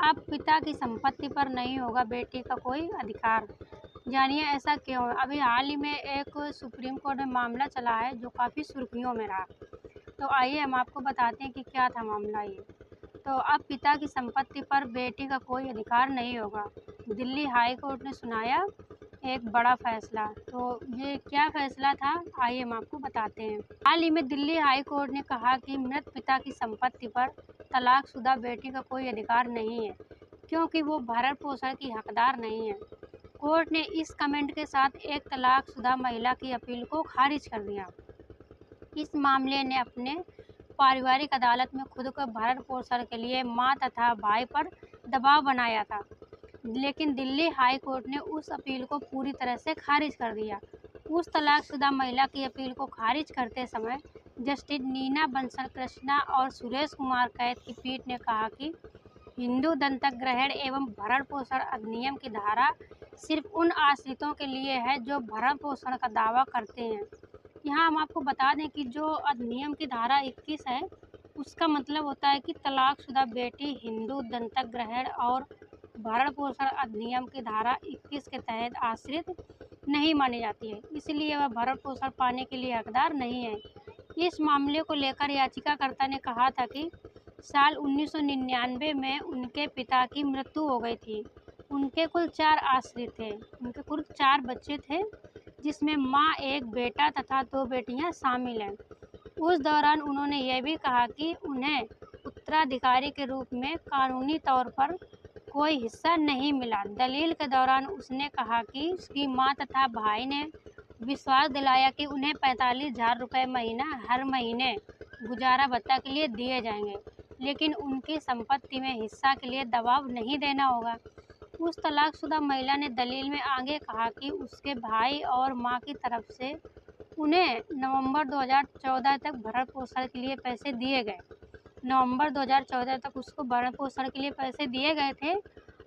अब पिता की संपत्ति पर नहीं होगा बेटी का कोई अधिकार। जानिए ऐसा क्यों है? अभी हाल ही में एक सुप्रीम कोर्ट में मामला चला है जो काफ़ी सुर्खियों में रहा। तो आइए हम आपको बताते हैं कि क्या था मामला ये। तो अब पिता की संपत्ति पर बेटी का कोई अधिकार नहीं होगा। दिल्ली हाई कोर्ट ने सुनाया एक बड़ा फैसला। तो ये क्या फैसला था, आइए हम आपको बताते हैं। हाल ही में दिल्ली हाई कोर्ट ने कहा कि मृत पिता की संपत्ति पर तलाकशुदा बेटी का कोई अधिकार नहीं है, क्योंकि वो भरण पोषण की हकदार नहीं है। कोर्ट ने इस कमेंट के साथ एक तलाकशुदा महिला की अपील को खारिज कर दिया। इस मामले ने अपने पारिवारिक अदालत में खुद को भरण पोषण के लिए मां तथा भाई पर दबाव बनाया था, लेकिन दिल्ली हाई कोर्ट ने उस अपील को पूरी तरह से खारिज कर दिया। उस तलाकशुदा महिला की अपील को खारिज करते समय जस्टिस नीना बंसल कृष्णा और सुरेश कुमार कैत की पीठ ने कहा कि हिंदू दत्तक ग्रहण एवं भरण पोषण अधिनियम की धारा सिर्फ उन आश्रितों के लिए है जो भरण पोषण का दावा करते हैं। यहाँ हम आपको बता दें कि जो अधिनियम की धारा 21 है, उसका मतलब होता है कि तलाकशुदा बेटी हिंदू दत्तक ग्रहण और भरण पोषण अधिनियम की धारा 21 के तहत आश्रित नहीं मानी जाती है, इसलिए वह भरण पोषण पाने के लिए हकदार नहीं है। इस मामले को लेकर याचिकाकर्ता ने कहा था कि साल 1999 में उनके पिता की मृत्यु हो गई थी। उनके कुल 4 आश्रित थे। उनके कुल 4 बच्चे थे, जिसमें मां, एक बेटा तथा 2 बेटियां शामिल हैं। उस दौरान उन्होंने यह भी कहा कि उन्हें उत्तराधिकारी के रूप में कानूनी तौर पर कोई हिस्सा नहीं मिला। दलील के दौरान उसने कहा कि उसकी मां तथा भाई ने विश्वास दिलाया कि उन्हें 45,000 रुपये महीना हर महीने गुजारा भत्ता के लिए दिए जाएंगे, लेकिन उनकी संपत्ति में हिस्सा के लिए दबाव नहीं देना होगा। उस तलाकशुदा महिला ने दलील में आगे कहा कि उसके भाई और मां की तरफ से उन्हें नवंबर 2014 तक भरण पोषण के लिए पैसे दिए गए। नवंबर 2014 तक उसको भरण पोषण के लिए पैसे दिए गए थे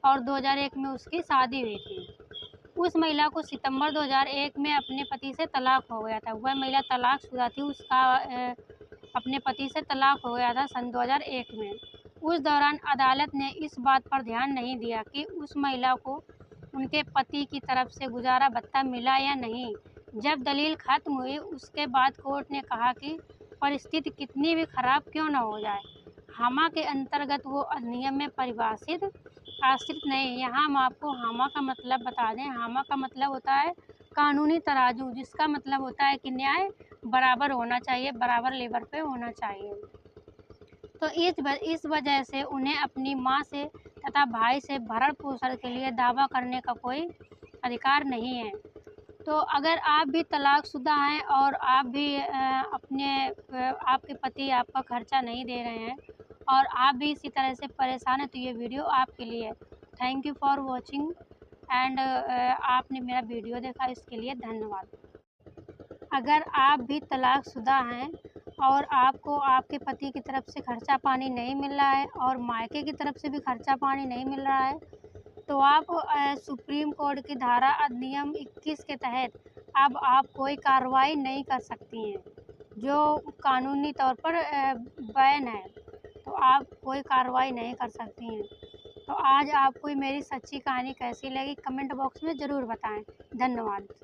और 2001 में उसकी शादी हुई थी। उस महिला को सितंबर 2001 में अपने पति से तलाक हो गया था। वह महिला तलाकशुदा थी, उसका अपने पति से तलाक हो गया था सन 2001 में। उस दौरान अदालत ने इस बात पर ध्यान नहीं दिया कि उस महिला को उनके पति की तरफ से गुजारा भत्ता मिला या नहीं। जब दलील खत्म हुई, उसके बाद कोर्ट ने कहा कि परिस्थिति कितनी भी खराब क्यों न हो जाए, हामा के अंतर्गत वो अधिनियम में परिभाषित आश्रित नहीं। यहाँ हम आपको हामा का मतलब बता दें। हामा का मतलब होता है कानूनी तराजू, जिसका मतलब होता है कि न्याय बराबर होना चाहिए, बराबर लेवल पे होना चाहिए। तो इस वजह से उन्हें अपनी मां से तथा भाई से भरण पोषण के लिए दावा करने का कोई अधिकार नहीं है। तो अगर आप भी तलाकशुदा हैं और आप भी आपके पति आपका खर्चा नहीं दे रहे हैं और आप भी इसी तरह से परेशान हैं, तो ये वीडियो आपके लिए है। Thank you for watching and आपने मेरा वीडियो देखा, इसके लिए धन्यवाद। अगर आप भी तलाकशुदा हैं और आपको आपके पति की तरफ से खर्चा पानी नहीं मिल रहा है और मायके की तरफ से भी खर्चा पानी नहीं मिल रहा है, तो आप सुप्रीम कोर्ट की धारा अधिनियम 21 के तहत अब आप कोई कार्रवाई नहीं कर सकती हैं, जो कानूनी तौर पर बैन है। तो आप कोई कार्रवाई नहीं कर सकती हैं। तो आज आपको मेरी सच्ची कहानी कैसी लगी, कमेंट बॉक्स में ज़रूर बताएं। धन्यवाद।